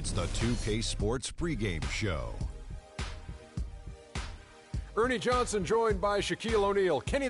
It's the 2K Sports pregame show. Ernie Johnson joined by Shaquille O'Neal. Kenny.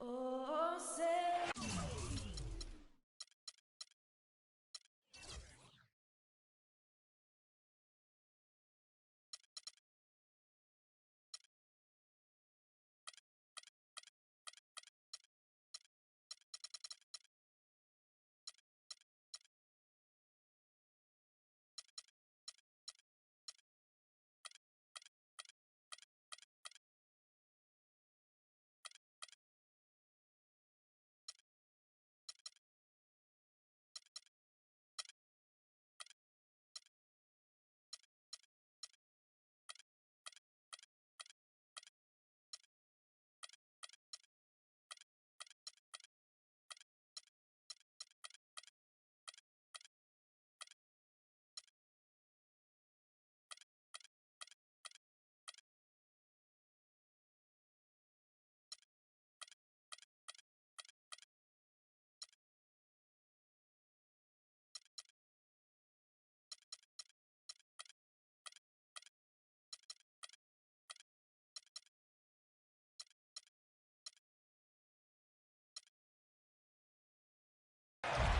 Oh, say.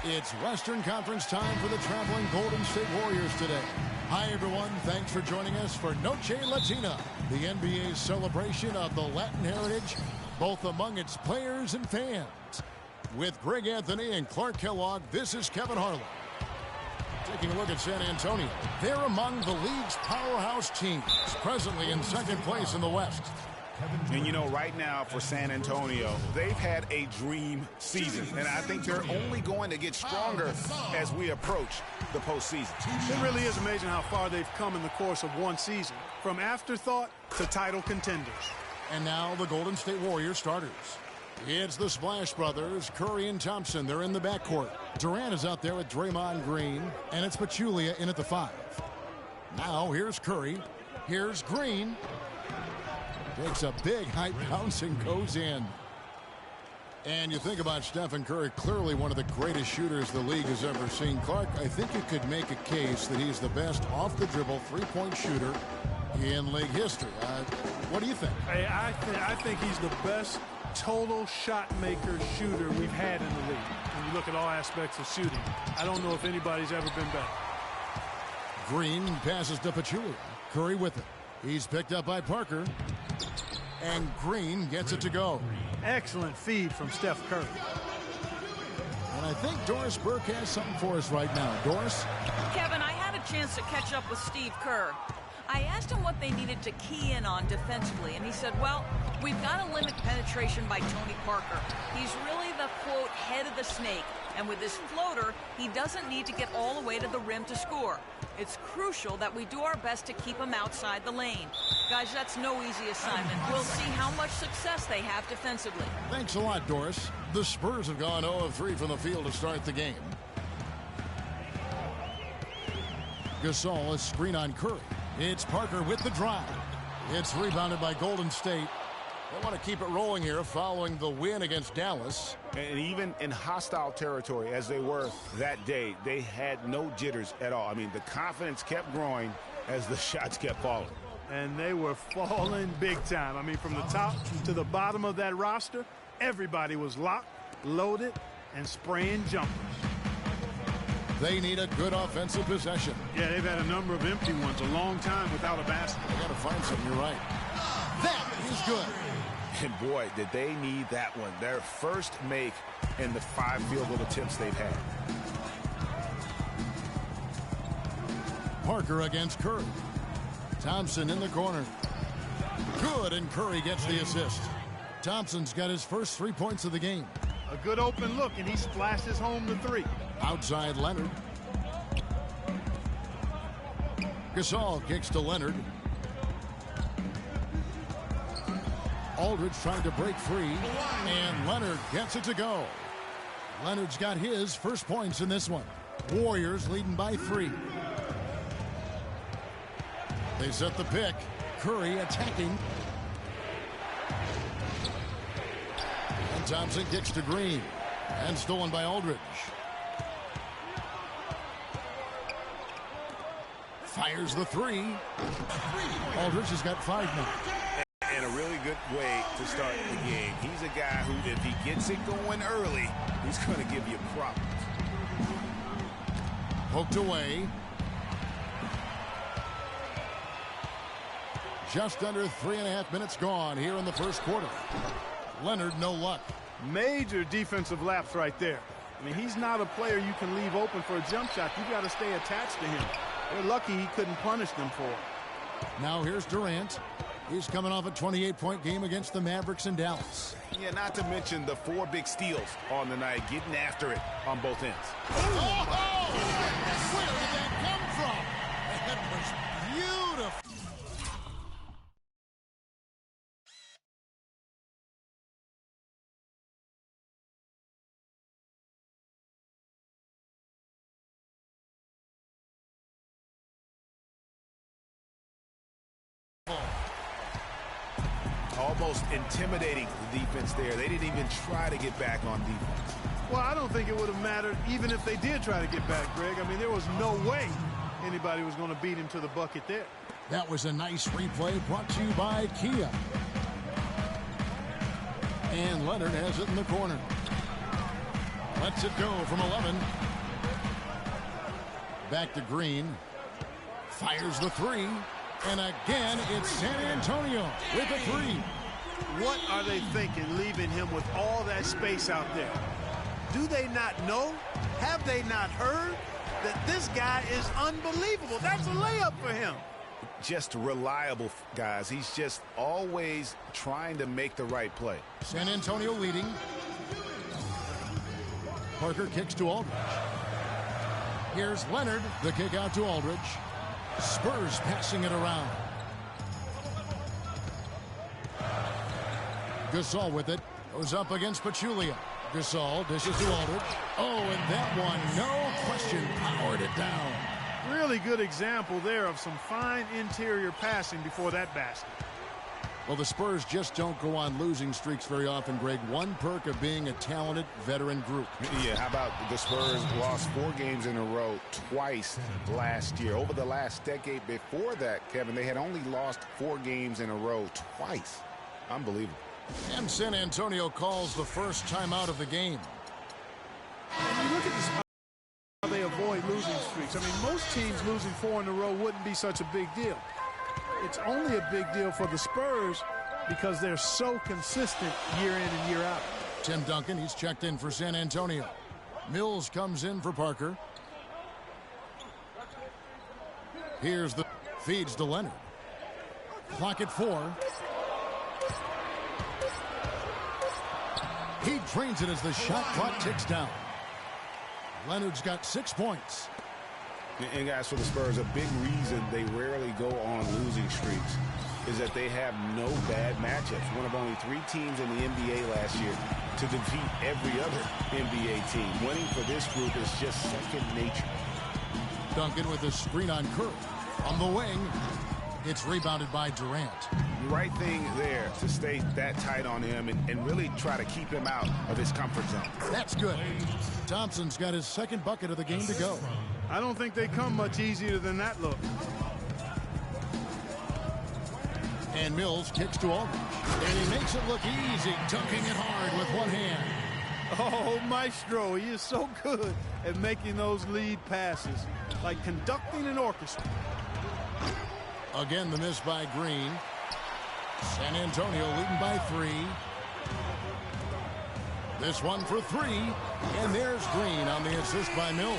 It's Western Conference time for the traveling Golden State Warriors today. Hi, everyone. Thanks for joining us for Noche Latina, the NBA's celebration of the Latin heritage, both among its players and fans. With Greg Anthony and Clark Kellogg, this is Kevin Harlan. Taking a look at San Antonio, they're among the league's powerhouse teams, presently in second place in the West. And, you know, right now for San Antonio, they've had a dream season. And I think they're only going to get stronger as we approach the postseason. It really is amazing how far they've come in the course of one season, from afterthought to title contenders. And now the Golden State Warriors starters. It's the Splash Brothers, Curry and Thompson. They're in the backcourt. Durant is out there with Draymond Green, and it's Pachulia in at the 5. Now here's Curry. Here's Green. Takes a big height bounce and goes in. And you think about Stephen Curry, clearly one of the greatest shooters the league has ever seen. Clark, I think you could make a case that he's the best off-the-dribble three-point shooter in league history. What do you think? I think he's the best total shot maker shooter we've had in the league. When you look at all aspects of shooting, I don't know if anybody's ever been better. Green passes to Pachulia. Curry with it. He's picked up by Parker. And Green gets it to go. Excellent feed from Steph Curry. And I think Doris Burke has something for us right now. Doris? Kevin, I had a chance to catch up with Steve Kerr. I asked him what they needed to key in on defensively, and he said, well, we've got to limit penetration by Tony Parker. He's really the, quote, head of the snake, and with his floater, he doesn't need to get all the way to the rim to score. It's crucial that we do our best to keep him outside the lane. Guys, that's no easy assignment. We'll see how much success they have defensively. Thanks a lot, Doris. The Spurs have gone 0 of 3 from the field to start the game. Gasol, a screen on Curry. It's Parker with the drive. It's rebounded by Golden State. They want to keep it rolling here following the win against Dallas. And even in hostile territory, as they were that day, they had no jitters at all. I mean, the confidence kept growing as the shots kept falling. And they were falling big time. I mean, from the top to the bottom of that roster, everybody was locked, loaded, and spraying jumpers. They need a good offensive possession. Yeah, they've had a number of empty ones, a long time without a basket. They got to find something, you're right. That is good. And boy, did they need that one. Their first make in the 5 field goal attempts they've had. Parker against Curry. Thompson in the corner. Good, and Curry gets the assist. Thompson's got his first 3 points of the game. A good open look, and he splashes home the three. Outside Leonard. Gasol kicks to Leonard. Aldridge trying to break free, and Leonard gets it to go. Leonard's got his first points in this one. Warriors leading by 3. They set the pick. Curry attacking. And Thompson kicks to Green. And stolen by Aldridge. Fires the 3. Aldridge has got 5 now. And a really good way to start the game. He's a guy who, if he gets it going early, he's going to give you problems. Poked away. Just under 3.5 minutes gone here in the first quarter. Leonard, no luck. Major defensive lapse right there. I mean, he's not a player you can leave open for a jump shot. You've got to stay attached to him. They're lucky he couldn't punish them for it. Now here's Durant. He's coming off a 28-point game against the Mavericks in Dallas. Yeah, not to mention the 4 big steals on the night, getting after it on both ends. Oh! Where did that come from? That was beautiful. Almost intimidating the defense there. They didn't even try to get back on defense. Well, I don't think it would have mattered even if they did try to get back, Greg. I mean, there was no way anybody was going to beat him to the bucket there. That was a nice replay brought to you by Kia. And Leonard has it in the corner. Lets it go from 11. Back to Green. Fires the 3. And again, it's San Antonio with a 3. What are they thinking, leaving him with all that space out there? Do they not know? Have they not heard that this guy is unbelievable? That's a layup for him. Just reliable, guys. He's just always trying to make the right play. San Antonio leading. Parker kicks to Aldridge. Here's Leonard. The kick out to Aldridge. Spurs passing it around. Gasol with it. Goes up against Pachulia. Gasol dishes to Aldridge. Oh, and that one, no question, powered it down. Really good example there of some fine interior passing before that basket. Well, the Spurs just don't go on losing streaks very often, Greg. One perk of being a talented veteran group. Yeah, how about the Spurs lost 4 games in a row twice last year. Over the last decade before that, Kevin, they had only lost 4 games in a row twice. Unbelievable. And San Antonio calls the first timeout of the game. And you look at this, how they avoid losing streaks. I mean, most teams losing 4 in a row wouldn't be such a big deal. It's only a big deal for the Spurs because they're so consistent year in and year out. Tim Duncan, he's checked in for San Antonio. Mills comes in for Parker. Here's the feeds to Leonard. Clock at 4. He drains it as the shot clock ticks down. Leonard's got 6 points. And guys, for the Spurs, a big reason they rarely go on losing streaks is that they have no bad matchups. One of only 3 teams in the NBA last year to defeat every other NBA team. Winning for this group is just second nature. Duncan with a screen on Curry. On the wing, it's rebounded by Durant. Right thing there to stay that tight on him and really try to keep him out of his comfort zone. That's good. Thompson's got his second bucket of the game to go. I don't think they come much easier than that look. And Mills kicks to Aldridge. And he makes it look easy, dunking it hard with one hand. Oh, Maestro, he is so good at making those lead passes, like conducting an orchestra. Again, the miss by Green. San Antonio leading by 3. This one for 3. And there's Green on the assist by Mills.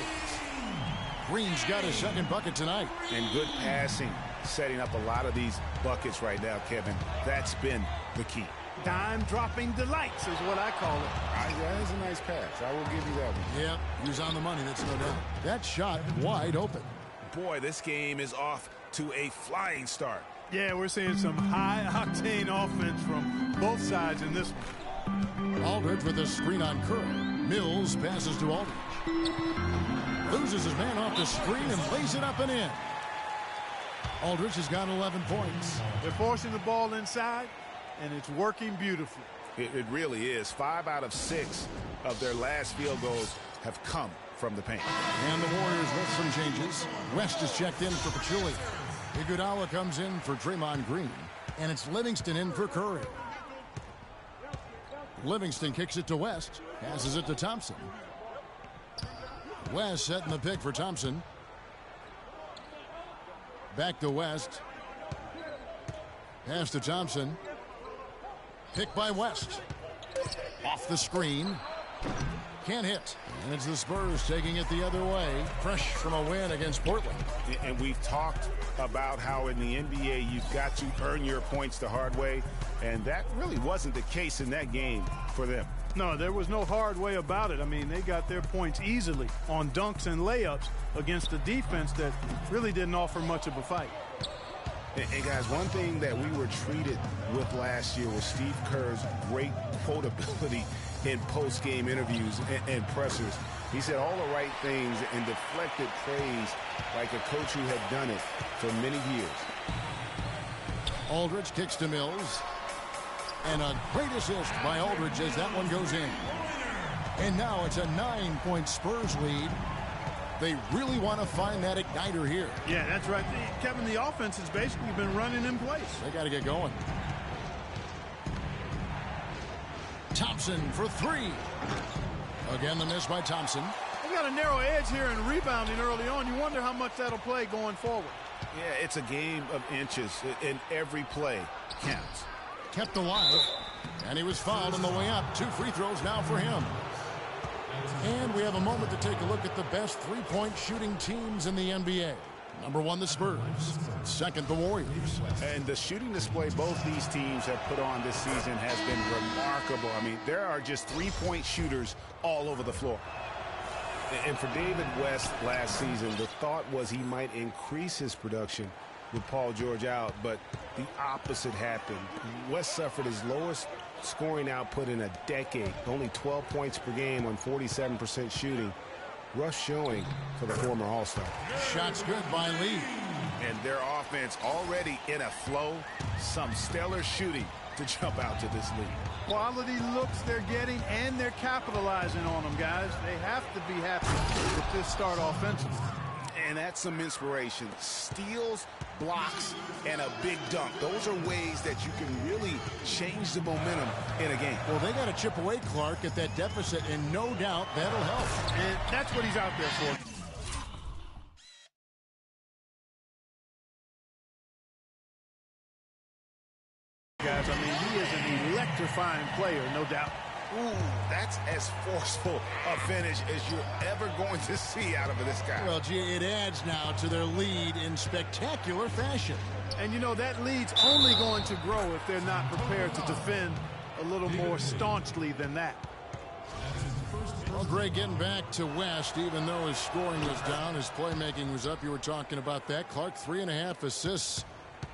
Green's got his second bucket tonight. And good passing, setting up a lot of these buckets right now, Kevin. That's been the key. Dime-dropping delights is what I call it. That is a nice pass. I will give you that one. Yeah, he was on the money, that's no doubt. That shot wide open. Boy, this game is off to a flying start. Yeah, we're seeing some high-octane offense from both sides in this one. Aldridge with a screen on Curry. Mills passes to Aldridge. Loses his man off the screen and lays it up and in. Aldridge has got 11 points. They're forcing the ball inside, and it's working beautifully. It really is. 5 out of 6 of their last field goals have come from the paint. And the Warriors with some changes. West is checked in for Pachulia. Iguodala comes in for Draymond Green. And it's Livingston in for Curry. Livingston kicks it to West. Passes it to Thompson. West setting the pick for Thompson. Back to West. Pass to Thompson. Pick by West. Off the screen. Can't hit. And it's the Spurs taking it the other way. Fresh from a win against Portland. And we've talked about how in the NBA you've got to earn your points the hard way. And that really wasn't the case in that game for them. No, there was no hard way about it. I mean, they got their points easily on dunks and layups against a defense that really didn't offer much of a fight. And guys, one thing that we were treated with last year was Steve Kerr's great quotability in post-game interviews and pressers. He said all the right things and deflected praise like a coach who had done it for many years. Aldridge kicks to Mills. And a great assist by Aldridge as that one goes in. And now it's a 9-point Spurs lead. They really want to find that igniter here. Yeah, that's right. Kevin, the offense has basically been running in place. They got to get going. Thompson for 3. Again, the miss by Thompson. They got a narrow edge here in rebounding early on. You wonder how much that'll play going forward. Yeah, it's a game of inches, and every play counts. Kept alive, and he was fouled on the way up. 2 free throws now for him. And we have a moment to take a look at the best three-point shooting teams in the NBA. Number 1, the Spurs. Second, the Warriors. And the shooting display both these teams have put on this season has been remarkable. I mean, there are just three-point shooters all over the floor. And for David West last season, the thought was he might increase his production with Paul George out, but the opposite happened. West suffered his lowest scoring output in a decade, only 12 points per game on 47% shooting. Rough showing for the former All-Star. Shots good by Lee. And their offense already in a flow. Some stellar shooting to jump out to this lead. Quality looks they're getting, and they're capitalizing on them, guys. They have to be happy with this start offensively. And that's some inspiration. Steals, blocks, and a big dunk. Those are ways that you can really change the momentum in a game. Well, they got to chip away, Clark, at that deficit, and no doubt that'll help. And that's what he's out there for. Guys, I mean, he is an electrifying player, no doubt. Ooh, that's as forceful a finish as you're ever going to see out of this guy. Well, gee, it adds now to their lead in spectacular fashion. And, you know, that lead's only going to grow if they're not prepared to defend a little more staunchly than that. Well, Greg, getting back to West, even though his scoring was down, his playmaking was up. You were talking about that. Clark, 3.5 assists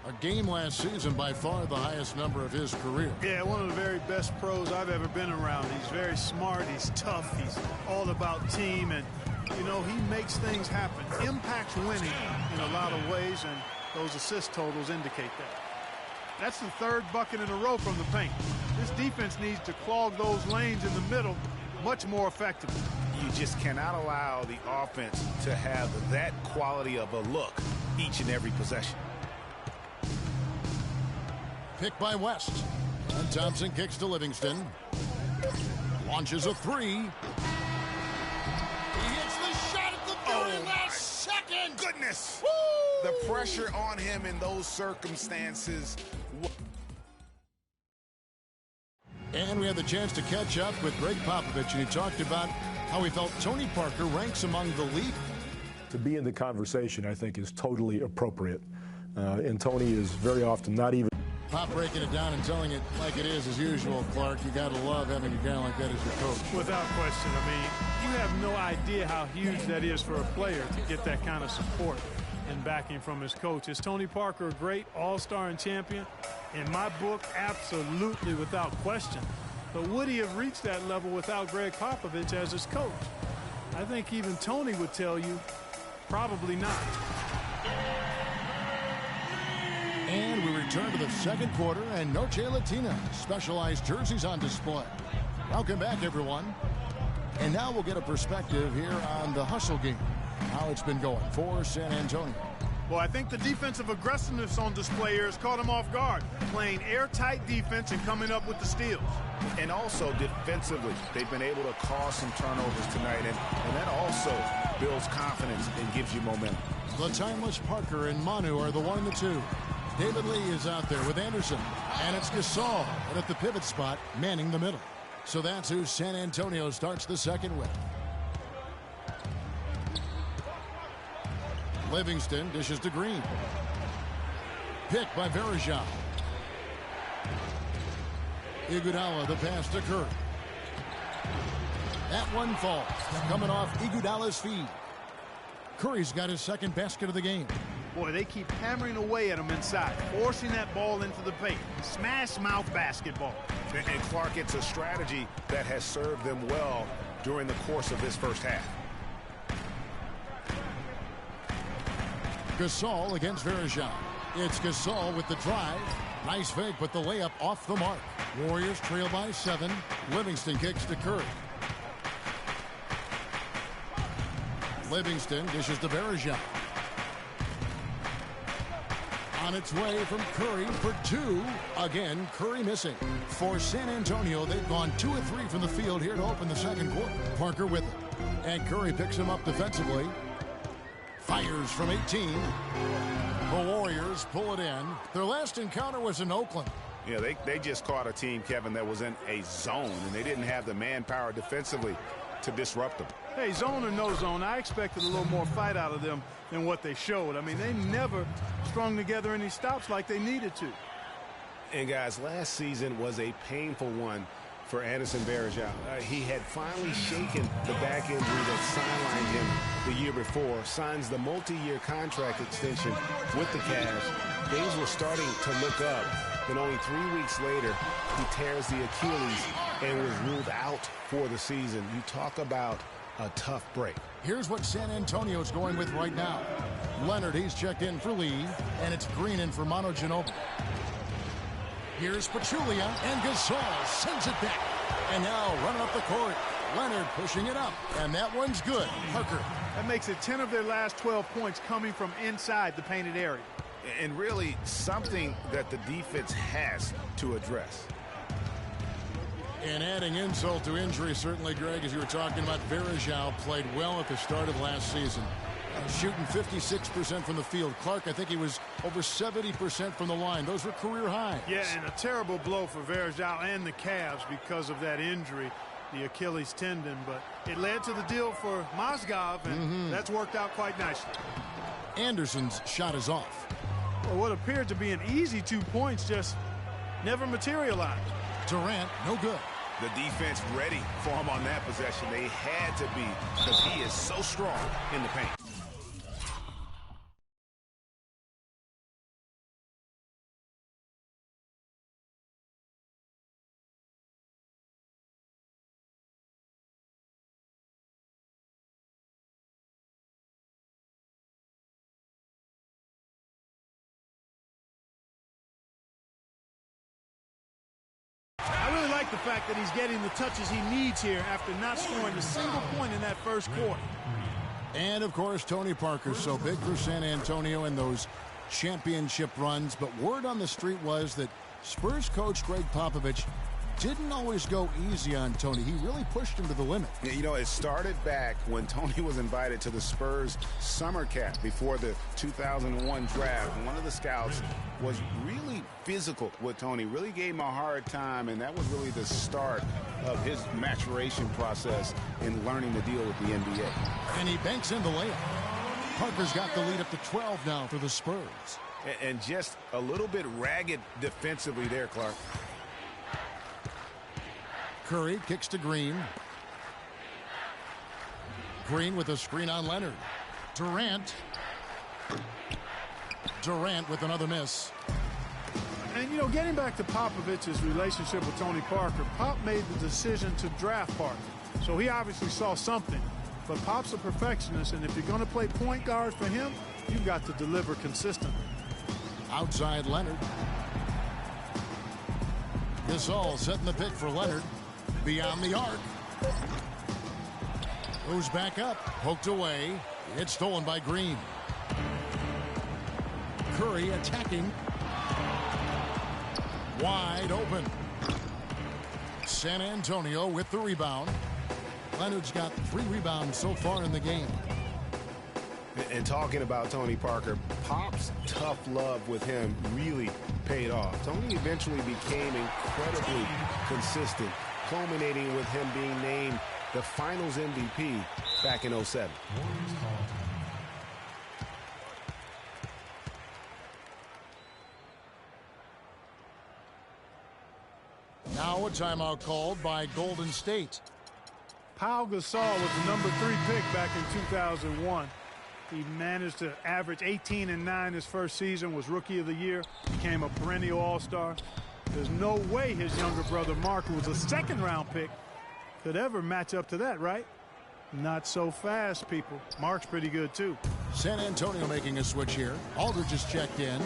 a game last season, by far the highest number of his career. Yeah, one of the very best pros I've ever been around. He's very smart, he's tough, he's all about team, and, you know, he makes things happen. Impacts winning in a lot of ways, and those assist totals indicate that. That's the 3rd bucket in a row from the paint. This defense needs to clog those lanes in the middle much more effectively. You just cannot allow the offense to have that quality of a look each and every possession. Pick by West. And Thompson kicks to Livingston. Launches a 3. He hits the shot at the very last second. Goodness. Woo! The pressure on him in those circumstances. And we had the chance to catch up with Greg Popovich, and he talked about how he felt Tony Parker ranks among the lead. to be in the conversation, I think, is totally appropriate. And Tony is very often not even. Pop breaking it down and telling it like it is as usual, Clark. You got to love having a guy like that as your coach. Without question. I mean, you have no idea how huge that is for a player to get that kind of support and backing from his coach. Is Tony Parker a great all-star and champion? In my book, absolutely, without question. But would he have reached that level without Greg Popovich as his coach? I think even Tony would tell you, probably not. And we return to the second quarter, and Noche Latina specialized jerseys on display. Welcome back, everyone. And now we'll get a perspective here on the hustle game, how it's been going for San Antonio. Well, I think the defensive aggressiveness on display here has caught him off guard, playing airtight defense and coming up with the steals. And also defensively, they've been able to cause some turnovers tonight, and that also builds confidence and gives you momentum. The timeless Parker and Manu are the 1 and the 2. David Lee is out there with Anderson, and it's Gasol and at the pivot spot, manning the middle. So that's who San Antonio starts the second with. Livingston dishes to Green. Picked by Varejao. Iguodala, the pass to Curry. That one falls, coming off Iguodala's feed. Curry's got his second basket of the game. Boy, they keep hammering away at him inside, forcing that ball into the paint. Smash mouth basketball. And Clark, it's a strategy that has served them well during the course of this first half. Gasol against Varejao. It's Gasol with the drive. Nice fake, but the layup off the mark. Warriors trail by 7. Livingston kicks to Curry. Livingston dishes to Varejao. On its way from Curry for 2. Again, Curry missing. For San Antonio, they've gone 2 of 3 from the field here to open the second quarter. Parker with it. And Curry picks him up defensively. Fires from 18. The Warriors pull it in. Their last encounter was in Oakland. Yeah, they just caught a team, Kevin, that was in a zone, and they didn't have the manpower defensively to disrupt them. Hey, zone or no zone, I expected a little more fight out of them than what they showed. I mean, they never strung together any stops like they needed to. And, guys, last season was a painful one for Anderson Varejao. He had finally shaken the back injury that sidelined him the year before, signs the multi-year contract extension with the Cavs. Things were starting to look up. Then only 3 weeks later, he tears the Achilles and was ruled out for the season. You talk about a tough break. Here's what San Antonio's going with right now. Leonard, he's checked in for Lee, and it's Green in for Manu Ginobili. Here's Pachulia, and Gasol sends it back. And now running up the court, Leonard pushing it up, and that one's good. Parker. That makes it 10 of their last 12 points coming from inside the painted area. And really something that the defense has to address. And adding insult to injury, certainly, Greg, as you were talking about, Varejao played well at the start of last season. Shooting 56% from the field. Clark, I think he was over 70% from the line. Those were career highs. Yeah, and a terrible blow for Varejao and the Cavs because of that injury, the Achilles tendon. But it led to the deal for Mozgov, and that's worked out quite nicely. Anderson's shot is off. Well, what appeared to be an easy 2 points just never materialized. Durant, no good. The defense ready for him on that possession. They had to be, because he is so strong in the paint. I really like the fact that he's getting the touches he needs here after not scoring a single point in that first quarter. And, of course, Tony Parker's so big for San Antonio in those championship runs. But word on the street was that Spurs coach Greg Popovich didn't always go easy on Tony. He really pushed him to the limit. Yeah, you know, it started back when Tony was invited to the Spurs summer camp before the 2001 draft. And one of the scouts was really physical with Tony, really gave him a hard time, and that was really the start of his maturation process in learning to deal with the NBA. And he banks in the layup. Parker's got the lead up to 12 now for the Spurs. And just a little bit ragged defensively there, Clark. Curry kicks to Green. Green with a screen on Leonard. Durant. Durant with another miss. And, you know, getting back to Popovich's relationship with Tony Parker, Pop made the decision to draft Parker. So he obviously saw something. But Pop's a perfectionist, and if you're going to play point guard for him, you've got to deliver consistently. Outside Leonard. Gasol setting the pick for Leonard. Beyond the arc. Goes back up. Poked away. It's stolen by Green. Curry attacking. Wide open. San Antonio with the rebound. Leonard's got 3 rebounds so far in the game. And talking about Tony Parker, Pop's tough love with him really paid off. Tony eventually became incredibly consistent, culminating with him being named the Finals MVP back in '07. Now a timeout called by Golden State. Pau Gasol was the #3 pick back in 2001. He managed to average 18 and 9 his first season, was Rookie of the Year, became a perennial All-Star. There's no way his younger brother Mark, who was a second-round pick, could ever match up to that, right? Not so fast, people. Mark's pretty good, too. San Antonio making a switch here. Aldridge is checked in.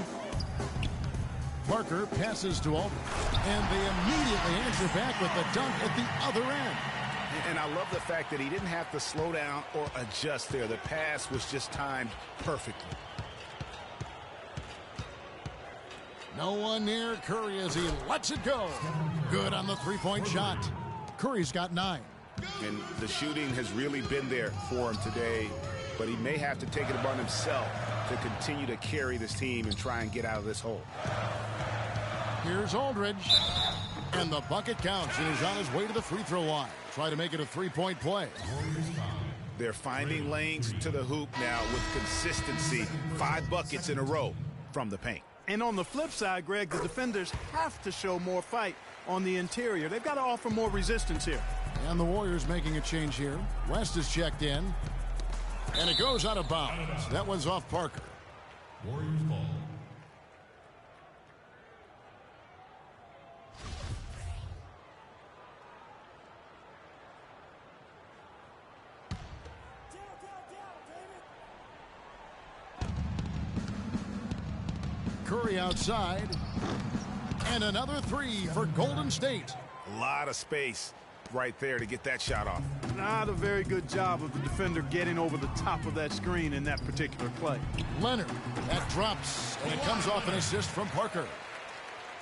Parker passes to Aldridge. And they immediately answer back with the dunk at the other end. And I love the fact that he didn't have to slow down or adjust there. The pass was just timed perfectly. No one near Curry as he lets it go. Good on the three-point shot. Curry's got 9. And the shooting has really been there for him today, but he may have to take it upon himself to continue to carry this team and try and get out of this hole. Here's Aldridge. And the bucket counts, and he's on his way to the free throw line. Try to make it a 3-point play. They're finding lanes to the hoop now with consistency. 5 buckets in a row from the paint. And on the flip side, Greg, the defenders have to show more fight on the interior. They've got to offer more resistance here. And the Warriors making a change here. West is checked in. And it goes out of bounds. That one's off Parker. Warriors ball. Curry outside. And another 3 for Golden State. A lot of space right there to get that shot off. Not a very good job of the defender getting over the top of that screen in that particular play. Leonard, that drops, and it comes off an assist from Parker.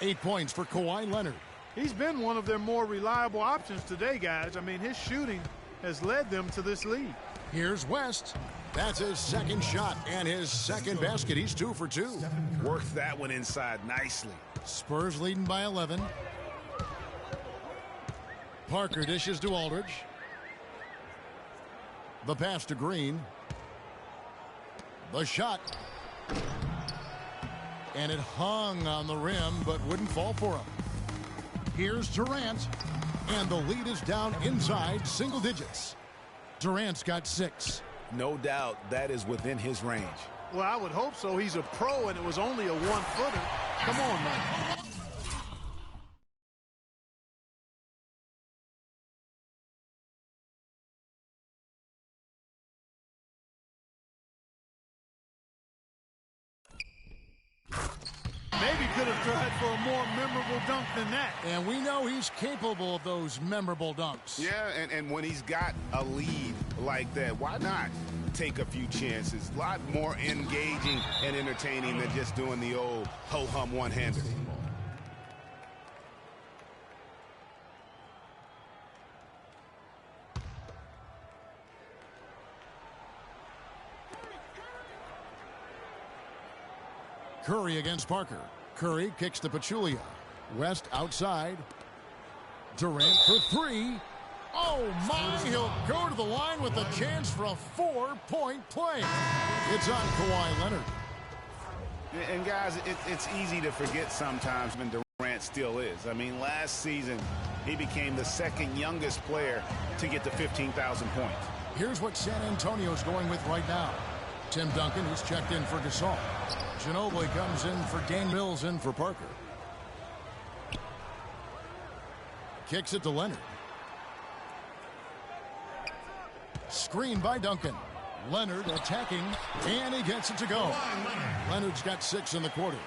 8 points for Kawhi Leonard. He's been one of their more reliable options today, guys. I mean, his shooting has led them to this lead. Here's West. That's his second shot and his second basket. He's 2 for 2. Worked that one inside nicely. Spurs leading by 11. Parker dishes to Aldridge. The pass to Green. The shot. And it hung on the rim but wouldn't fall for him. Here's Durant. And the lead is down inside single digits. Durant's got 6. No doubt that is within his range. Well, I would hope so. He's a pro, and it was only a 1-footer. Come on, man. Maybe could have tried for a more memorable dunk than that. And we know he's capable of those memorable dunks. Yeah, and when he's got a lead like that, why not take a few chances? A lot more engaging and entertaining than just doing the old ho-hum one-hander. Curry against Parker. Curry kicks to Pachulia. West outside. Durant for 3. Oh, my. He'll go to the line with a chance for a 4-point play. It's on Kawhi Leonard. And, guys, it's easy to forget sometimes when Durant still is. I mean, last season, he became the second youngest player to get to 15,000 points. Here's what San Antonio's going with right now. Tim Duncan, who's checked in for Gasol. Ginobili comes in for Dan Mills, in for Parker. Kicks it to Leonard. Screen by Duncan. Leonard attacking, and he gets it to go. Leonard's got 6 in the quarter.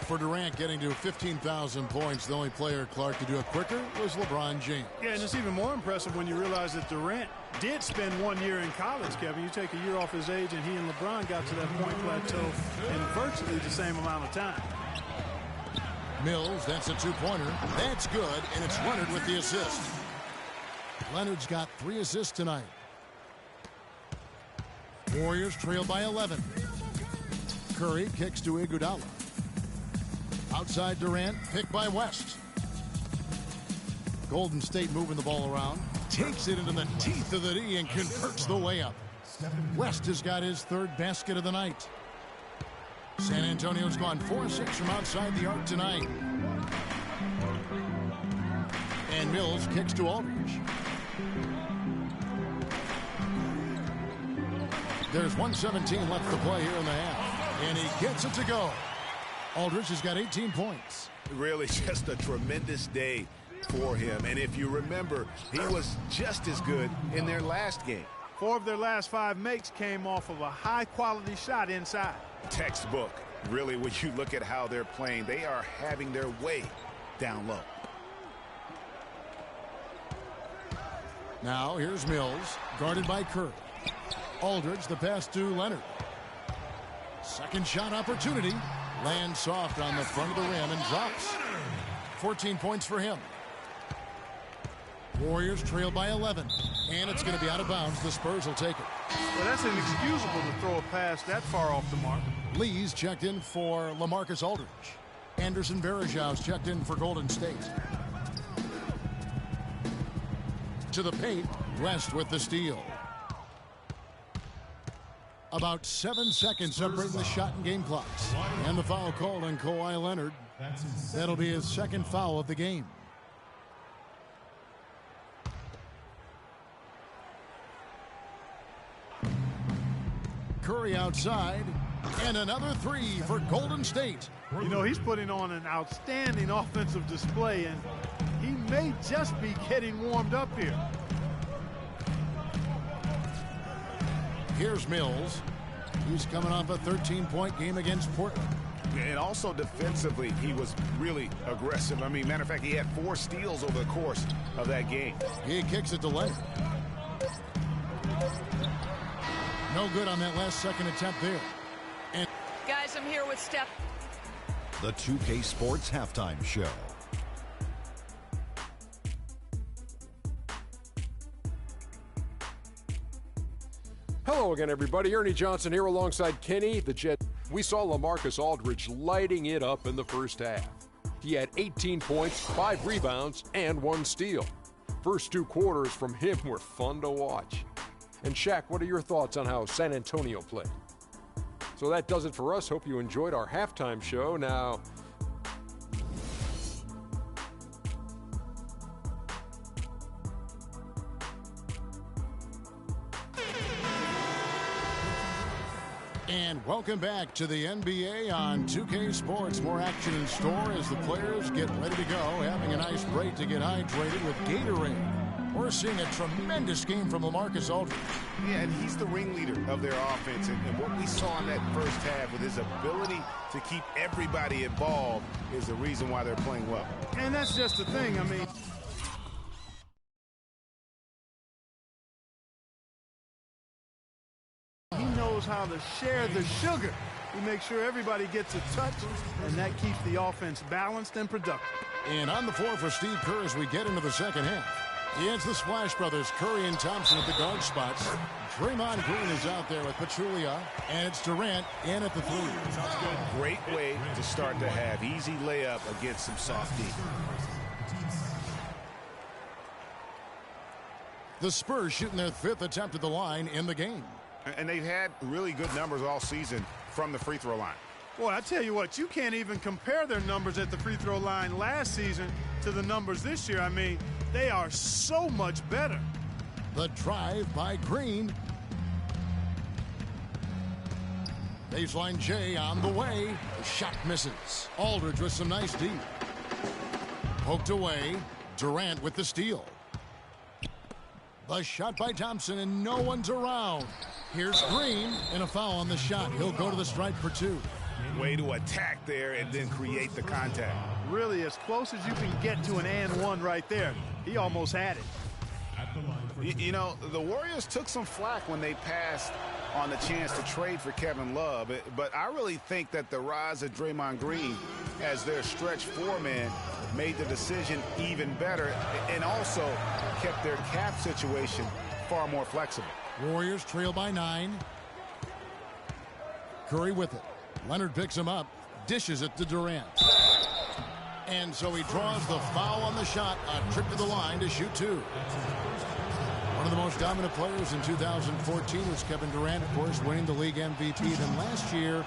For Durant getting to 15,000 points, the only player, Clark, to do it quicker was LeBron James. Yeah, and it's even more impressive when you realize that Durant did spend 1 year in college, Kevin. You take a year off his age, and he and LeBron got to that point plateau in virtually the same amount of time. Mills, that's a 2-pointer. That's good, and it's Leonard with the assist. Leonard's got 3 assists tonight. Warriors trail by 11. Curry kicks to Iguodala. Outside Durant, picked by West. Golden State moving the ball around. Takes it into the teeth of the D and converts the layup. West has got his 3rd basket of the night. San Antonio's gone 4-6 from outside the arc tonight. And Mills kicks to Aldridge. There's 1:17 left to play here in the half. And he gets it to go. Aldridge has got 18 points. Really just a tremendous day for him. And if you remember, he was just as good in their last game. 4 of their last 5 makes came off of a high-quality shot inside. Textbook. Really, when you look at how they're playing, they are having their way down low. Now here's Mills, guarded by Curry. Aldridge, the pass to Leonard. Second shot opportunity. Lands soft on the front of the rim and drops. 14 points for him. Warriors trail by 11. And it's going to be out of bounds. The Spurs will take it. Well, that's inexcusable to throw a pass that far off the mark. Lee's checked in for LaMarcus Aldridge. Anderson Varejau's checked in for Golden State. To the paint. West with the steal. About 7 seconds separating the shot and game clocks. And the foul called on Kawhi Leonard. That'll be his 2nd foul of the game. Curry outside. And another 3 for Golden State. You know, he's putting on an outstanding offensive display, and he may just be getting warmed up here. Here's Mills. He's coming off a 13-point game against Portland. And also defensively, he was really aggressive. I mean, matter of fact, he had 4 steals over the course of that game. He kicks it to Leonard. No good on that last second attempt there. And Guys, I'm here with Steph. The 2K Sports Halftime Show. Hello again, everybody. Ernie Johnson here alongside Kenny, the Jet. We saw LaMarcus Aldridge lighting it up in the first half. He had 18 points, 5 rebounds, and 1 steal. First 2 quarters from him were fun to watch. And Shaq, what are your thoughts on how San Antonio played? So that does it for us. Hope you enjoyed our halftime show. Now, And welcome back to the NBA on 2K Sports. More action in store as the players get ready to go, having a nice break to get hydrated with Gatorade. We're seeing a tremendous game from LaMarcus Aldridge. Yeah, and he's the ringleader of their offense. And what we saw in that first half with his ability to keep everybody involved is the reason why they're playing well. And that's just the thing. I mean, he knows how to share the sugar. He makes sure everybody gets a touch, and that keeps the offense balanced and productive. And on the floor for Steve Kerr as we get into the second half. It's the Splash Brothers, Curry and Thompson at the guard spots. Draymond Green is out there with Pachulia, and it's Durant in at the 3. Great way to start the half. Easy layup against some soft D. The Spurs shooting their 5th attempt at the line in the game. And they've had really good numbers all season from the free throw line. Boy, I tell you what, you can't even compare their numbers at the free throw line last season to the numbers this year. I mean, they are so much better. The drive by Green. Baseline J on the way. The shot misses. Aldridge with some nice D. Poked away. Durant with the steal. The shot by Thompson, and no one's around. Here's Green, and a foul on the shot. He'll go to the stripe for 2. Way to attack there and then create the contact. Really as close as you can get to an and one right there. He almost had it. You know, the Warriors took some flack when they passed on the chance to trade for Kevin Love, but I really think that the rise of Draymond Green as their stretch 4-man made the decision even better and also kept their cap situation far more flexible. Warriors trail by 9. Curry with it. Leonard picks him up, dishes it to Durant. And so he draws the foul on the shot, a trip to the line to shoot 2. One of the most dominant players in 2014 was Kevin Durant, of course, winning the league MVP. Then last year,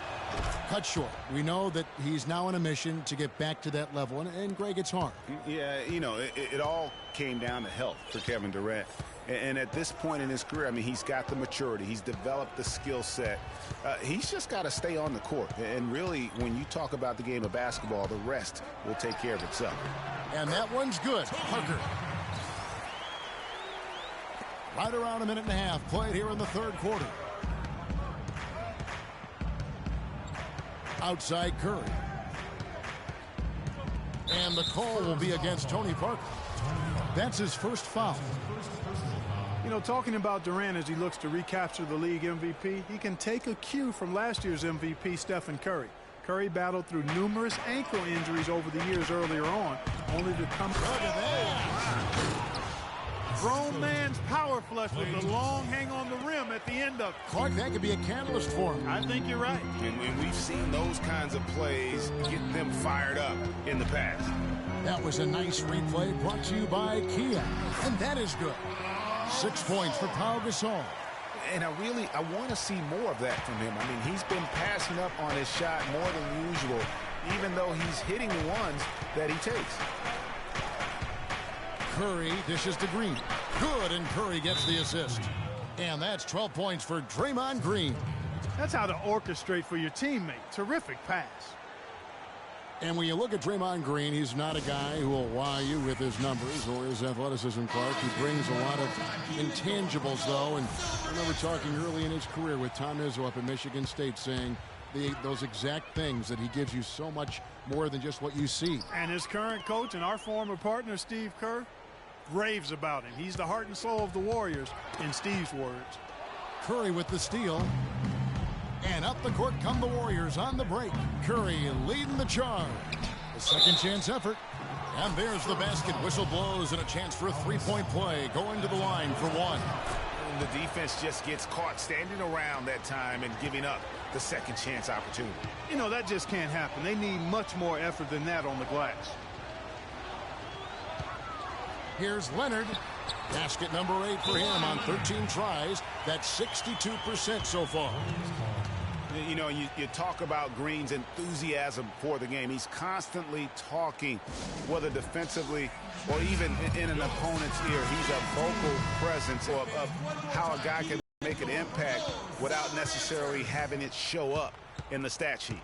cut short. We know that he's now on a mission to get back to that level, and Greg, it's hard. Yeah, you know, it all came down to health for Kevin Durant. And at this point in his career, I mean, he's got the maturity. He's developed the skill set. He's just got to stay on the court. And really, when you talk about the game of basketball, the rest will take care of itself. And that one's good. Parker. Right around a minute and a half played here in the 3rd quarter. Outside Curry. And the call will be against Tony Parker. That's his first foul. You know, talking about Durant as he looks to recapture the league MVP, he can take a cue from last year's MVP, Stephen Curry. Curry battled through numerous ankle injuries over the years earlier on, only to come grown man's power flush with the long hang on the rim at the end of it. Clark, that could be a catalyst for him. I think you're right. And we've seen those kinds of plays get them fired up in the past. That was a nice replay brought to you by Kia. And that is good. 6 points for Pau Gasol. And I want to see more of that from him. I mean, he's been passing up on his shot more than usual, even though he's hitting the ones that he takes. Curry dishes to Green. Good, and Curry gets the assist. And that's 12 points for Draymond Green. That's how to orchestrate for your teammate. Terrific pass. And when you look at Draymond Green, he's not a guy who will wow you with his numbers or his athleticism, Clark. He brings a lot of intangibles, though. And I remember talking early in his career with Tom Izzo up at Michigan State saying those exact things, that he gives you so much more than just what you see. And his current coach and our former partner, Steve Kerr, raves about him. He's the heart and soul of the Warriors, in Steve's words. Curry with the steal. And up the court come the Warriors on the break. Curry leading the charge. A second chance effort. And there's the basket. Whistle blows and a chance for a three-point play. Going to the line for 1. And the defense just gets caught standing around that time and giving up the second chance opportunity. You know, that just can't happen. They need much more effort than that on the glass. Here's Leonard. Basket number 8 for him on 13 tries. That's 62% so far. You know, you talk about Green's enthusiasm for the game. He's constantly talking, whether defensively or even in an opponent's ear. He's a vocal presence of how a guy can make an impact without necessarily having it show up in the stat sheet.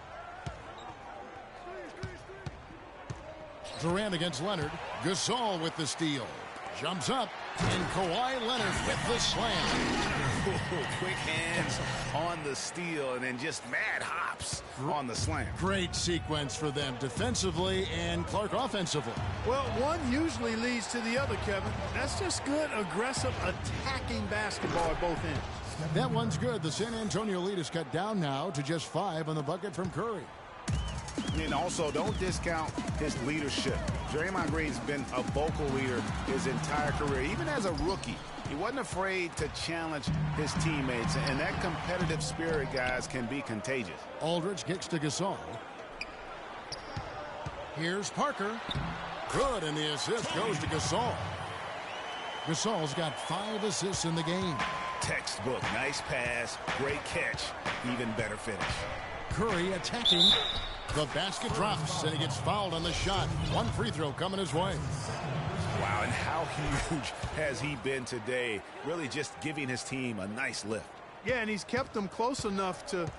Durant against Leonard. Gasol with the steal. Jumps up, and Kawhi Leonard with the slam. Quick hands on the steal, and then just mad hops on the slam. Great sequence for them defensively and Clark offensively. Well, one usually leads to the other, Kevin. That's just good, aggressive, attacking basketball at both ends. That one's good. The San Antonio lead is cut down now to just 5 on the bucket from Curry. And also, don't discount his leadership. Draymond Green's been a vocal leader his entire career. Even as a rookie, he wasn't afraid to challenge his teammates. And that competitive spirit, guys, can be contagious. Aldridge kicks to Gasol. Here's Parker. Good, and the assist goes to Gasol. Gasol's got 5 assists in the game. Textbook. Nice pass. Great catch. Even better finish. Curry attacking. The basket drops, and he gets fouled on the shot. One free throw coming his way. Wow, and how huge has he been today? Really just giving his team a nice lift. Yeah, and he's kept them close enough to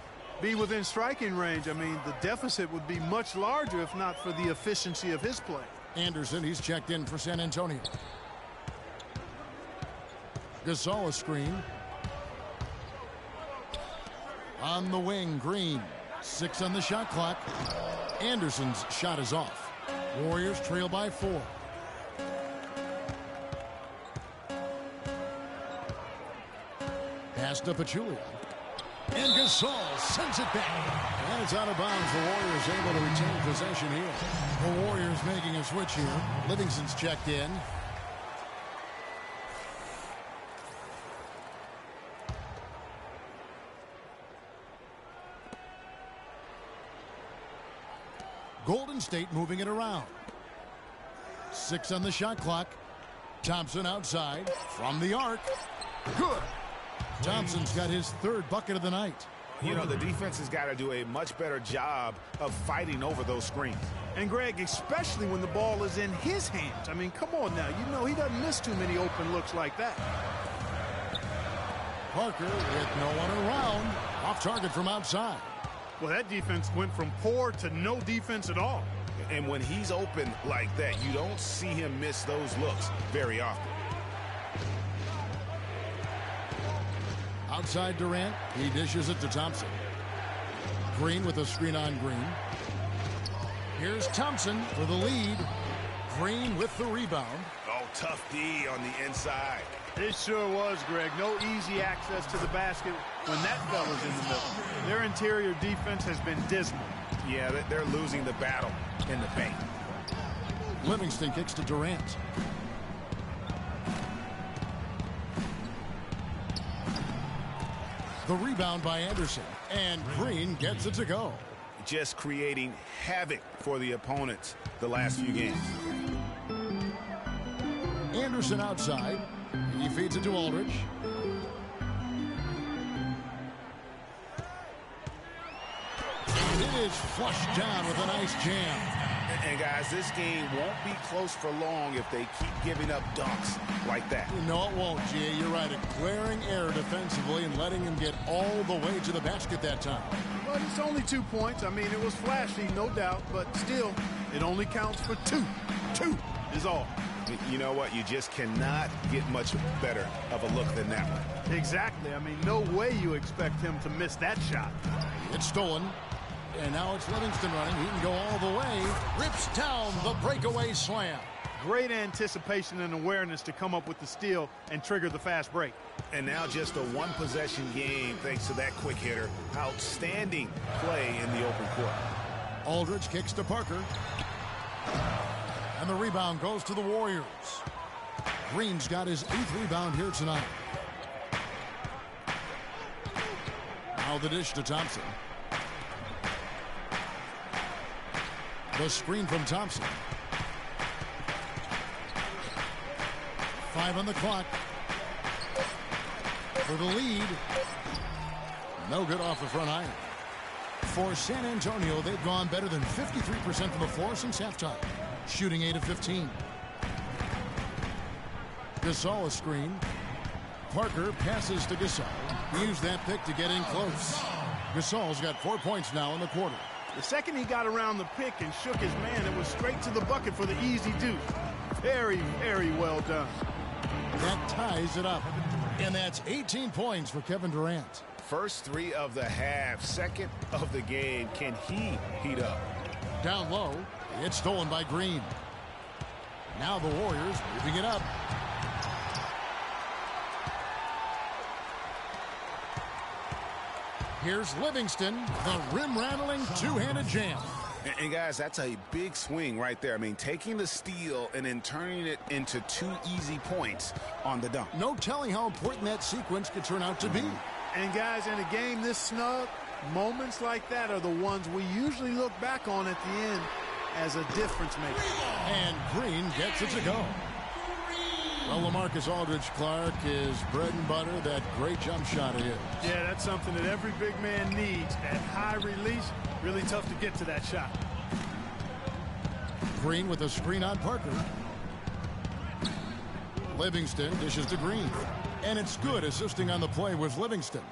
be within striking range. I mean, the deficit would be much larger if not for the efficiency of his play. Anderson, he's checked in for San Antonio. Gasol a screen. On the wing, Green. 6 on the shot clock. Anderson's shot is off. Warriors trail by 4. Pass to Pachulia. And Gasol sends it back. And it's out of bounds. The Warriors able to retain possession here. The Warriors making a switch here. Livingston's checked in. Golden State moving it around. 6 on the shot clock. Thompson outside from the arc. Good. Thompson's got his 3rd bucket of the night. You know, the defense has got to do a much better job of fighting over those screens. And Greg, especially when the ball is in his hands. I mean, come on now. You know he doesn't miss too many open looks like that. Parker with no one around. Off target from outside. Well, that defense went from poor to no defense at all. And when he's open like that, you don't see him miss those looks very often. Outside Durant, he dishes it to Thompson. Green with a screen on Green. Here's Thompson for the lead. Green with the rebound. Oh, tough D on the inside. It sure was, Greg. No easy access to the basket when that fella's in the middle. Their interior defense has been dismal. Yeah, they're losing the battle in the paint. Livingston kicks to Durant. The rebound by Anderson. And Green gets it to go. Just creating havoc for the opponents the last few games. Anderson outside. He feeds it to Aldridge. It is flushed down with a nice jam. And guys, this game won't be close for long if they keep giving up dunks like that. No, it won't, G.A. You're right. A glaring error defensively and letting him get all the way to the basket that time. But it's only 2 points. I mean, it was flashy, no doubt, but still, it only counts for 2. 2 is all. You know what? You just cannot get much better of a look than that one. Exactly. I mean, no way you expect him to miss that shot. It's stolen. And now it's Livingston running. He can go all the way. Rips down the breakaway slam. Great anticipation and awareness to come up with the steal and trigger the fast break. And now just a one-possession game thanks to that quick hitter. Outstanding play in the open court. Aldridge kicks to Parker. And the rebound goes to the Warriors. Green's got his 8th rebound here tonight. Now the dish to Thompson. The screen from Thompson. 5 on the clock. For the lead. No good off the front iron. For San Antonio, they've gone better than 53% from the floor since halftime. Shooting 8 of 15. Gasol a screen. Parker passes to Gasol. He used that pick to get in close. Gasol's got 4 points now in the quarter. The second he got around the pick and shook his man, it was straight to the bucket for the easy deuce. Very, very well done. That ties it up. And that's 18 points for Kevin Durant. First 3 of the half, second of the game. Can he heat up? Down low, it's stolen by Green. Now the Warriors moving it up. Here's Livingston, the rim-rattling two-handed jam. And guys, that's a big swing right there. I mean, taking the steal and then turning it into 2 easy points on the dunk. No telling how important that sequence could turn out to be. And guys, in a game this snug, moments like that are the ones we usually look back on at the end as a difference maker. And Green gets it to go. Well, LaMarcus Aldridge, Clark, is bread and butter, that great jump shot of his. Yeah, that's something that every big man needs. At high release, really tough to get to that shot. Green with a screen on Parker. Livingston dishes to Green. And it's good, assisting on the play with Livingston.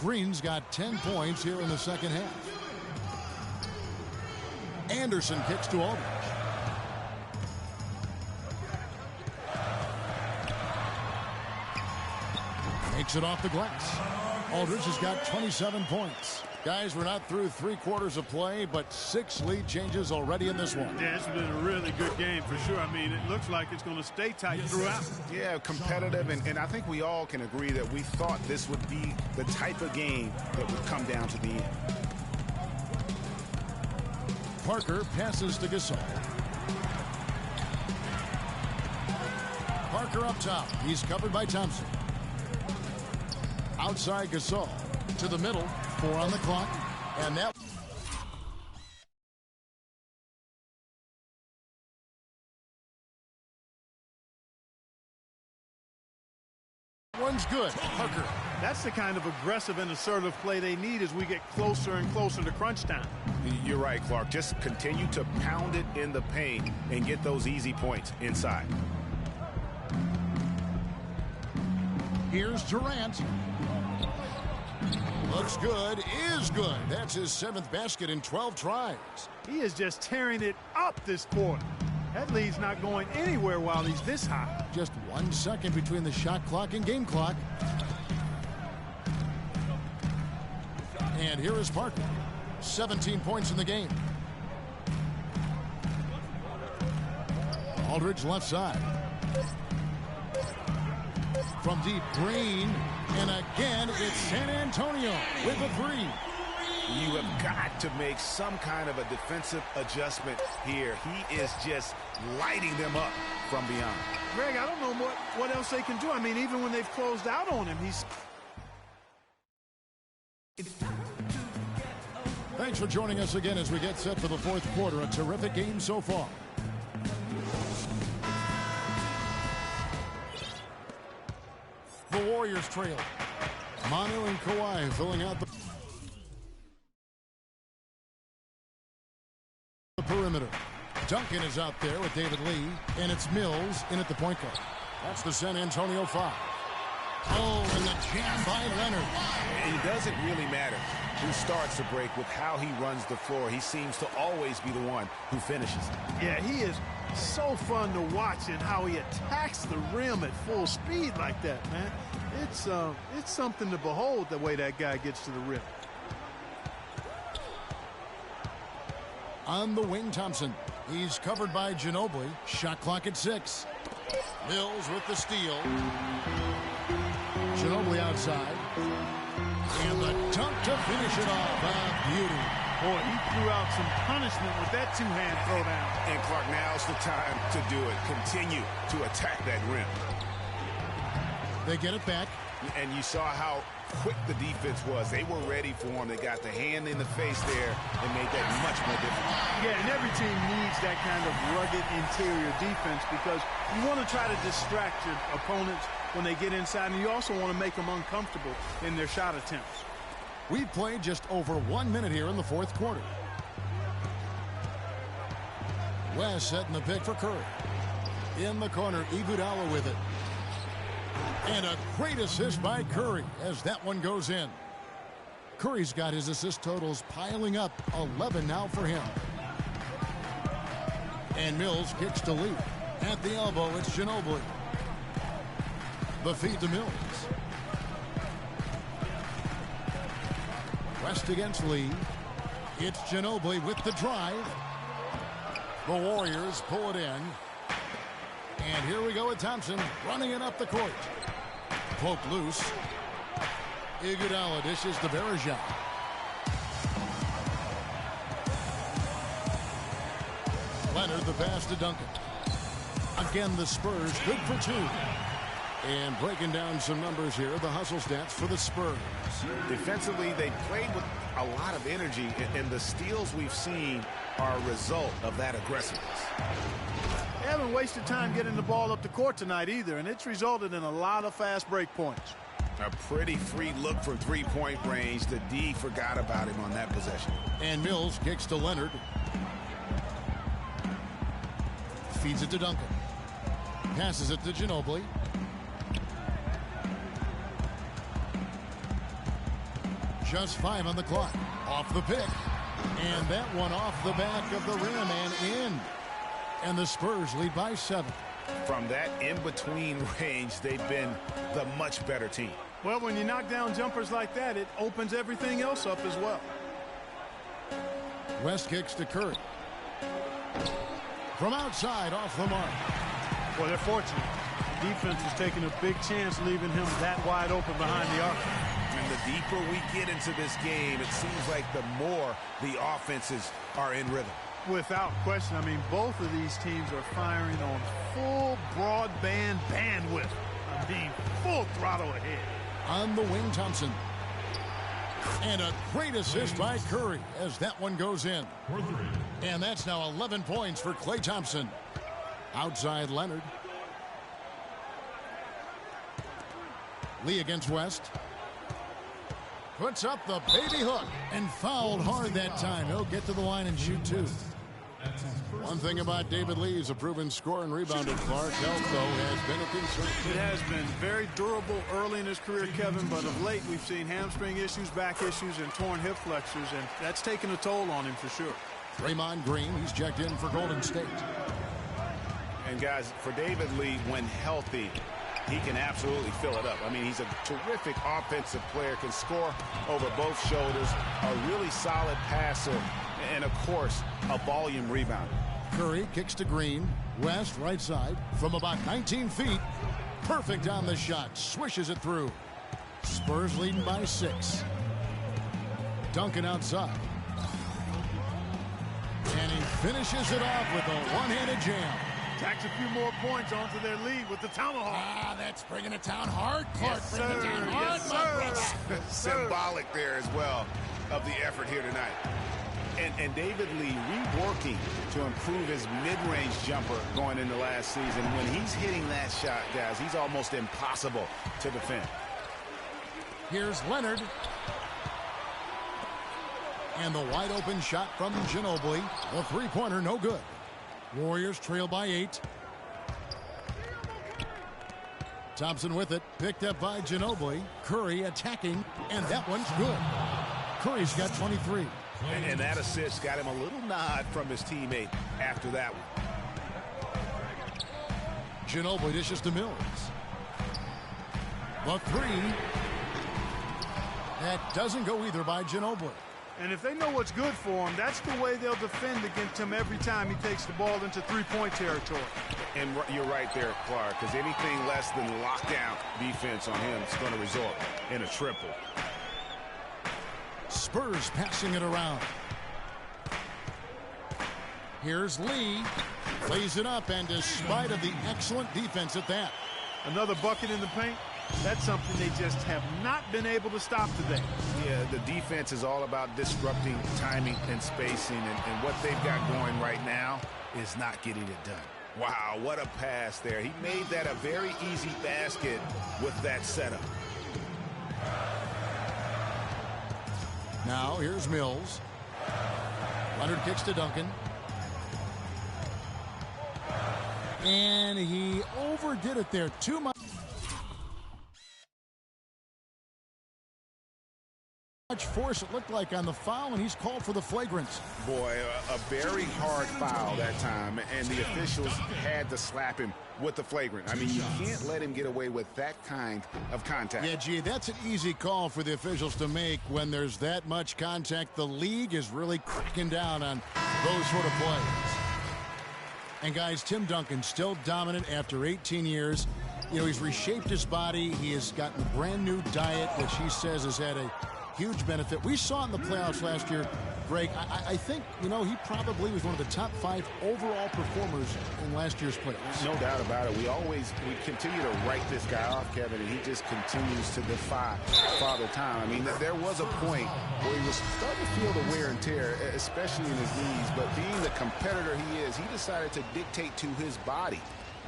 Green's got 10 points here in the second half. Anderson kicks to Aldridge. Takes it off the glass. Aldridge has got 27 points. Guys, we're not through 3/4 of play, but 6 lead changes already in this one. Yeah, it's been a really good game for sure. I mean, it looks like it's going to stay tight throughout. Yeah, competitive, and I think we all can agree that we thought this would be the type of game that would come down to the end. Parker passes to Gasol. Parker up top. He's covered by Thompson. Outside Gasol to the middle. 4 on the clock. And that one's good. Parker. That's the kind of aggressive and assertive play they need as we get closer and closer to crunch time. You're right, Clark. Just continue to pound it in the paint and get those easy points inside. Here's Durant. Looks good, is good. That's his 7th basket in 12 tries. He is just tearing it up this quarter. That lead's not going anywhere while he's this high. Just 1 second between the shot clock and game clock. And here is Parker. 17 points in the game. Aldridge left side. From deep, Green. And again, it's San Antonio with a 3. You have got to make some kind of a defensive adjustment here. He is just lighting them up from beyond. Greg, I don't know what else they can do. I mean, even when they've closed out on him, he's... Thanks for joining us again as we get set for the 4th quarter. A terrific game so far. The Warriors trail. Manu and Kawhi filling out the perimeter. Duncan is out there with David Lee, and it's Mills in at the point guard. That's the San Antonio foul. Oh, and the jam by Leonard. It doesn't really matter who starts the break with how he runs the floor. He seems to always be the one who finishes. Yeah, he is so fun to watch and how he attacks the rim at full speed like that, man. It's something to behold the way that guy gets to the rim. On the wing, Thompson. He's covered by Ginobili. Shot clock at 6. Mills with the steal. Ginobili outside. And the dunk to finish it off. Beauty. Boy, he threw out some punishment with that two-hand throwdown. And Clark, now's the time to do it. Continue to attack that rim. They get it back. And you saw how quick the defense was. They were ready for him. They got the hand in the face there and made that much more difficult. Yeah, and every team needs that kind of rugged interior defense because you want to try to distract your opponents when they get inside, and you also want to make them uncomfortable in their shot attempts. We've played just over 1 minute here in the 4th quarter. West setting the pick for Curry. In the corner, Iguodala with it. And a great assist by Curry as that one goes in. Curry's got his assist totals piling up. 11 now for him. And Mills kicks to Lee. At the elbow, it's Ginobili. The feed to Mills. West against Lee. It's Ginobili with the drive. The Warriors pull it in. And here we go with Thompson running it up the court. Poke loose. Iguodala dishes to Bergeron. Leonard the pass to Duncan. Again, the Spurs good for 2. And breaking down some numbers here, the hustle stats for the Spurs. Defensively, they played with a lot of energy, and the steals we've seen are a result of that aggressiveness. They haven't wasted time getting the ball up the court tonight either, and it's resulted in a lot of fast break points. A pretty free look from three-point range. The D forgot about him on that possession. And Mills kicks to Leonard. Feeds it to Duncan. Passes it to Ginobili. Just 5 on the clock. Off the pick. And that one off the back of the rim and in. And the Spurs lead by 7. From that in-between range, they've been the much better team. Well, when you knock down jumpers like that, it opens everything else up as well. West kicks to Curry. From outside, off the mark. Well, they're fortunate. The defense is taking a big chance leaving him that wide open behind the arc. And the deeper we get into this game, it seems like the more the offenses are in rhythm. Without question. I mean, both of these teams are firing on full broadband bandwidth. I mean, full throttle ahead. On the wing, Thompson. And a great assist by Curry as that one goes in. And that's now 11 points for Klay Thompson. Outside Leonard. Lee against West. Puts up the baby hook and fouled hard that time. He'll get to the line and shoot 2. One thing about David Lee is a proven scorer and rebounder. Clark health, though, has been a concern. It has been very durable early in his career, Kevin, but of late we've seen hamstring issues, back issues, and torn hip flexors, and that's taken a toll on him for sure. Draymond Green, he's checked in for Golden State. And, guys, for David Lee, when healthy, he can absolutely fill it up. I mean, he's a terrific offensive player, can score over both shoulders, a really solid passer, and, of course, a volume rebounder. Curry kicks to Green. West, right side, from about 19 feet. Perfect on the shot. Swishes it through. Spurs leading by 6. Duncan outside. And he finishes it off with a one-handed jam. Tacks a few more points onto their lead with the tomahawk. Ah, that's bringing it down hard. Clark Yes, bringing it sir. down hard. Yes, sir. Symbolic there as well of the effort here tonight. And David Lee reworking to improve his mid-range jumper going into last season. When he's hitting that shot, guys, he's almost impossible to defend. Here's Leonard. And the wide open shot from Ginobili. The three-pointer, no good. Warriors trail by 8. Thompson with it. Picked up by Ginobili. Curry attacking. And that one's good. Curry's got 23. And that assist got him a little nod from his teammate after that one. Ginobili dishes to Mills. The 3. That doesn't go either by Ginobili. And if they know what's good for him, that's the way they'll defend against him every time he takes the ball into three-point territory. And you're right there, Clark, because anything less than lockdown defense on him is going to result in a triple. Spurs passing it around. Here's Lee. Plays it up, and despite of the excellent defense at that. Another bucket in the paint. That's something they just have not been able to stop today. Yeah, the defense is all about disrupting timing and spacing, and what they've got going right now is not getting it done. Wow, what a pass there. He made that a very easy basket with that setup. Now here's Mills. Leonard kicks to Duncan. And he overdid it there. Too much force it looked like on the foul, and he's called for the flagrant. Boy, a very hard foul that time, and the officials had to slap him with the flagrant. I mean, you can't let him get away with that kind of contact. Yeah, gee, that's an easy call for the officials to make when there's that much contact. The league is really cracking down on those sort of plays. And guys, Tim Duncan still dominant after 18 years. You know, he's reshaped his body. He has gotten a brand new diet, which he says has had a Huge benefit. We saw in the playoffs last year, Greg, I think, you know, he probably was one of the top 5 overall performers in last year's playoffs. No doubt about it. We continue to write this guy off, Kevin, and he just continues to defy Father Time. I mean, there was a point where he was starting to feel the wear and tear, especially in his knees, but being the competitor he is, he decided to dictate to his body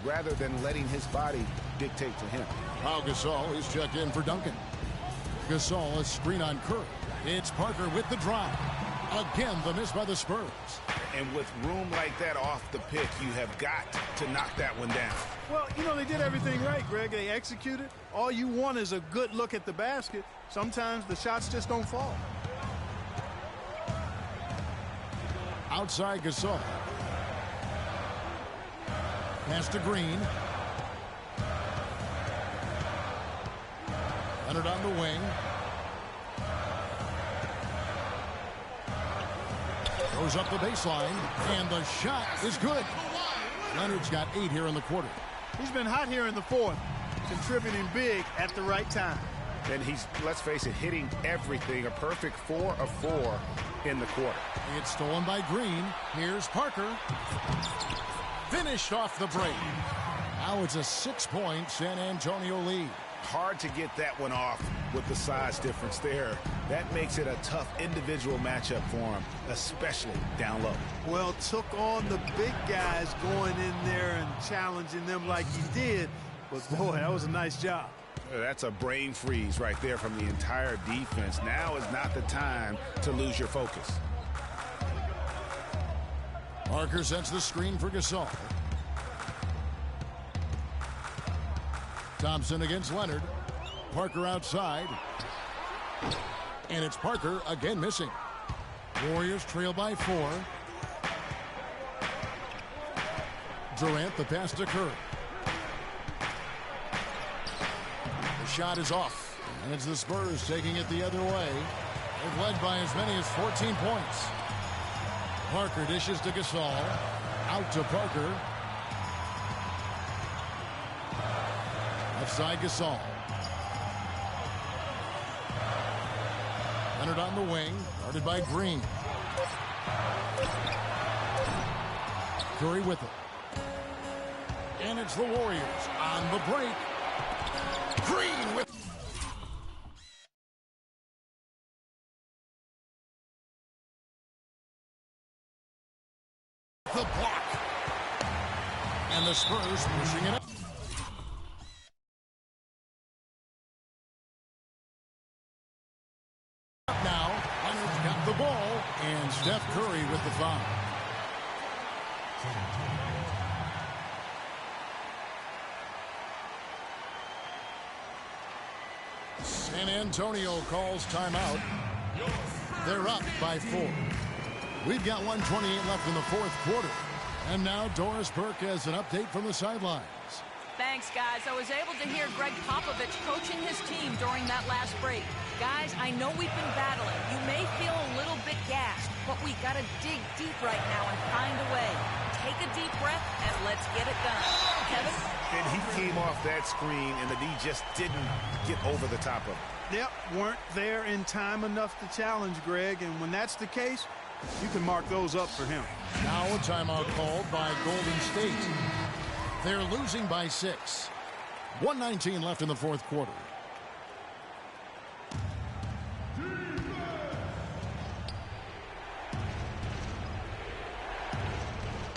rather than letting his body dictate to him. Pau Gasol is checked in for Duncan. Gasol, a screen on Curry. It's Parker with the drive. Again, the miss by the Spurs. And with room like that off the pick, you have got to knock that one down. Well, you know, they did everything right, Greg. They executed. All you want is a good look at the basket. Sometimes the shots just don't fall. Outside Gasol. Pass to Green. Leonard on the wing. Goes up the baseline, and the shot is good. Leonard's got 8 here in the quarter. He's been hot here in the fourth, contributing big at the right time. And he's, let's face it, hitting everything. A perfect 4 of 4 in the quarter. It's stolen by Green. Here's Parker. Finished off the break. Now it's a 6-point San Antonio lead. Hard to get that one off with the size difference there. That makes it a tough individual matchup for him, especially down low. Well, took on the big guys going in there and challenging them like he did. But, boy, that was a nice job. That's a brain freeze right there from the entire defense. Now is not the time to lose your focus. Parker sets the screen for Gasol. Thompson against Leonard. Parker outside. And it's Parker again missing. Warriors trail by 4. Durant the pass to Curry. The shot is off. And it's the Spurs taking it the other way. They've led by as many as 14 points. Parker dishes to Gasol. Out to Parker. Outside Gasol. Leonard on the wing. Guarded by Green. Curry with it. And it's the Warriors on the break. Green with the block. And the Spurs pushing it up. Now, Leonard's got the ball, and Steph Curry with the foul. San Antonio calls timeout. They're up by 4. We've got 1:28 left in the fourth quarter. And now Doris Burke has an update from the sidelines. Thanks, guys. I was able to hear Greg Popovich coaching his team during that last break. Guys, I know we've been battling. You may feel a little bit gassed, but we got to dig deep right now and find a way. Take a deep breath, and let's get it done. Kevin? And he came off that screen, and the D just didn't get over the top of it. Yep, weren't there in time enough to challenge Greg, and when that's the case, you can mark those up for him. Now a timeout called by Golden State. They're losing by 6. 1:19 left in the fourth quarter.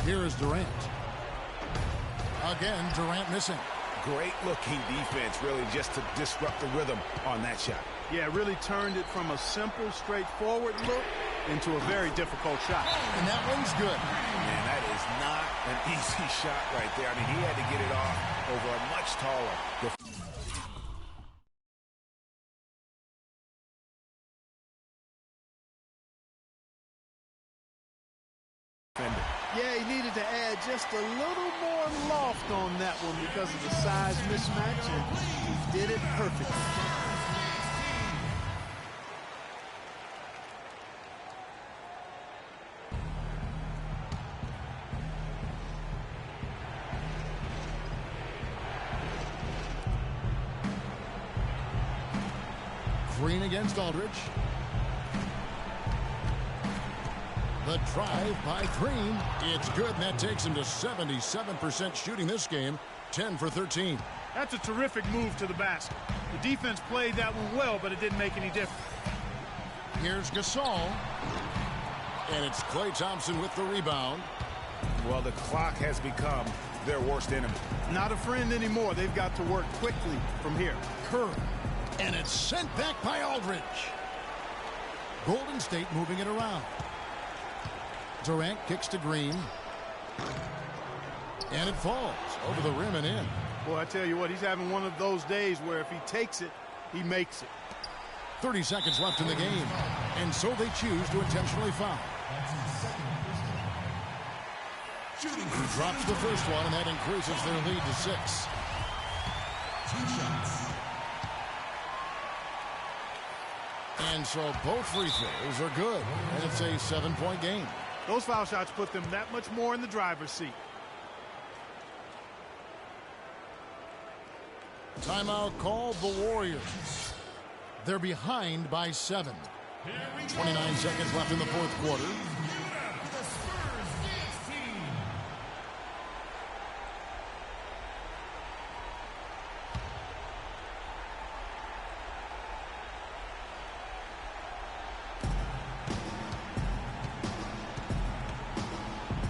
Here is Durant. Again, Durant missing. Great looking defense, really, just to disrupt the rhythm on that shot. Yeah, it really turned it from a simple, straightforward look into a very difficult shot. And that one's good. Man, that is not an easy shot right there. I mean, he had to get it off over a much taller defender. Yeah, he needed to add just a little more loft on that one because of the size mismatch, and he did it perfectly. Green against Aldridge. The drive by Green. It's good, and that takes him to 77% shooting this game, 10 for 13. That's a terrific move to the basket. The defense played that one well, but it didn't make any difference. Here's Gasol. And it's Klay Thompson with the rebound. Well, the clock has become their worst enemy. Not a friend anymore. They've got to work quickly from here. Curry. And it's sent back by Aldridge. Golden State moving it around. Durant kicks to Green. And it falls over the rim and in. Boy, I tell you what, he's having one of those days where if he takes it, he makes it. 30 seconds left in the game. And so they choose to intentionally foul. He drops the first one, and that increases their lead to 6. 2 shots. And so both free throws are good. And it's a 7-point game. Those foul shots put them that much more in the driver's seat. Timeout called the Warriors. They're behind by 7. 29 seconds left in the fourth quarter.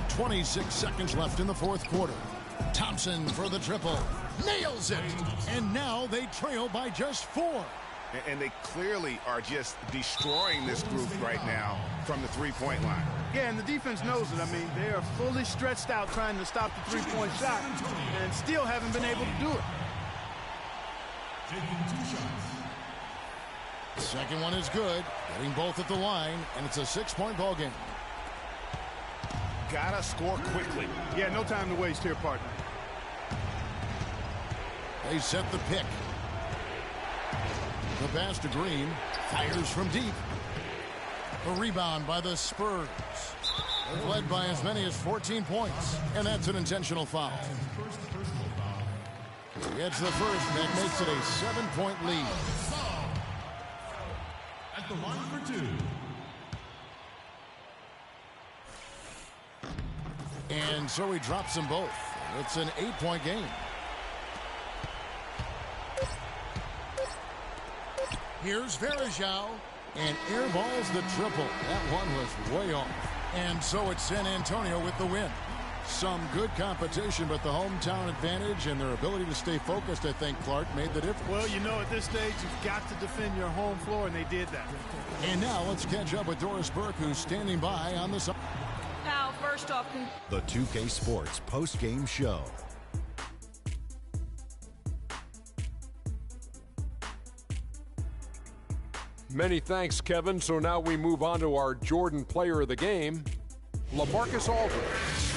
.26 seconds left in the fourth quarter. Thompson for the triple. Nails it. And now they trail by just 4. And they clearly are just destroying this group right now from the three-point line. Yeah, and the defense knows it. I mean, they are fully stretched out trying to stop the three-point shot and still haven't been able to do it. Second one is good. Getting both at the line, and it's a 6-point ball game. Gotta score quickly. Yeah, no time to waste here, partner. They set the pick. The pass to Green. Fires from deep. A rebound by the Spurs. They've led by as many as 14 points. And that's an intentional foul. Gets the first, and that makes it a 7-point lead. At the line for 2. And so he drops them both. It's an 8-point game. Here's Varejao, and airballs the triple. That one was way off. And so it's San Antonio with the win. Some good competition, but the hometown advantage and their ability to stay focused, I think, Clark, made the difference. Well, you know, at this stage, you've got to defend your home floor, and they did that. And now let's catch up with Doris Burke, who's standing by on the side. Now, first off, The 2K Sports post-game show. Many thanks, Kevin. So now we move on to our Jordan player of the game, LaMarcus Aldridge.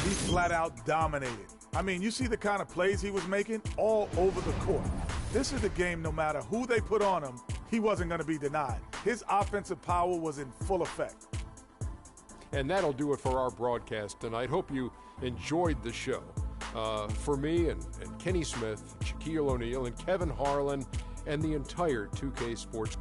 He flat out dominated. I mean, you see the kind of plays he was making all over the court. This is the game, no matter who they put on him, he wasn't going to be denied. His offensive power was in full effect. And that'll do it for our broadcast tonight. Hope you enjoyed the show. For me and Kenny Smith, Shaquille O'Neal, and Kevin Harlan, and the entire 2K Sports